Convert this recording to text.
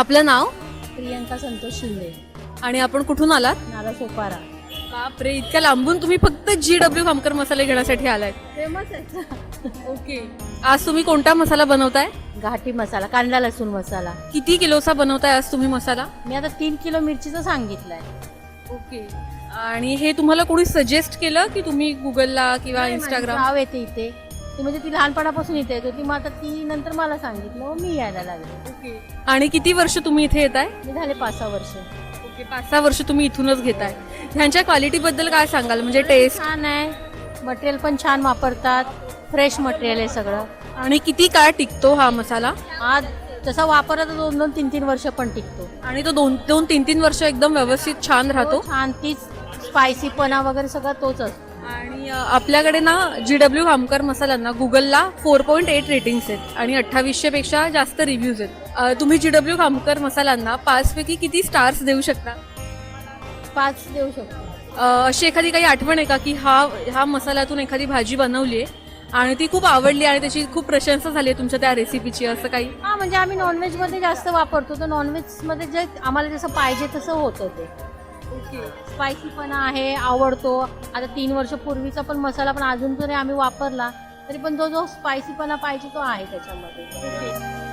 आपलं नाव प्रियंका संतोष शिंदे, आणि आपण कुठून आलात? नाला सोपारा. बापरे, इतक्या लांबून तुम्ही फक्त GW खामकर मसाले घेण्यासाठी आलाय? फेमस आहे ओके. आज तुम्ही कोणता मसाला बनवताय? घाटी मसाला, कांदा लसूण मसाला. किती किलोचा बनवताय आज तुम्ही मसाला? मी आता 3 किलो मिरचीचं सांगितलंय. ओके. आणि हे तुम्हाला कोणी सजेस्ट केलं की तुम्ही गुगलला किंवा इंस्टाग्राम? नाव येते इथे ती, म्हणजे ती लहानपणापासून इथे येत होती. मग आता ती नंतर मला सांगितलं, मग मी यायला लागले. ओके. आणि किती वर्ष तुम्ही इथे येताय? मी झाले 5-6 वर्ष. ओके, 5-6 वर्ष तुम्ही इथूनच घेताय. ह्यांच्या क्वालिटी बद्दल काय सांगाल? म्हणजे टेस्ट छान आहे, मटेरियल पण छान वापरतात, फ्रेश मटेरियल आहे सगळं. आणि किती काळ टिकतो हा मसाला? आज तसा वापरला तर 2-2, 3-3 वर्ष पण टिकतो. आणि तो 2-3 वर्ष एकदम व्यवस्थित छान राहतो. छान, तीच स्पायसीपणा वगैरे सगळं तोच असतो. आणि आपल्याकडे ना GW खामकर मसाल्यांना गुगलला 4.8 रेटिंग्स आहेत आणि 2800 पेक्षा जास्त रिव्ह्यूज आहेत. तुम्ही GW खामकर मसाल्यांना 5 पैकी किती स्टार्स देऊ शकता? 5 देऊ शकतो. अशी एखादी काही आठवण आहे का की हा मसाल्यातून एखादी भाजी बनवली आहे आणि ती खूप आवडली आणि त्याची खूप प्रशंसा झाली आहे तुमच्या त्या रेसिपीची, असं काही? हा, म्हणजे आम्ही नॉनव्हेज मध्ये जास्त वापरतो, तर नॉनव्हेज मध्ये जे आम्हाला जसं पाहिजे तसं होतं ते. स्पायसीपणा आहे, आवडतो. आता 3 वर्ष पूर्वीचा पण मसाला पण अजून जरी आम्ही वापरला तरी पण जो स्पायसीपणा पाहिजे तो आहे त्याच्यामध्ये.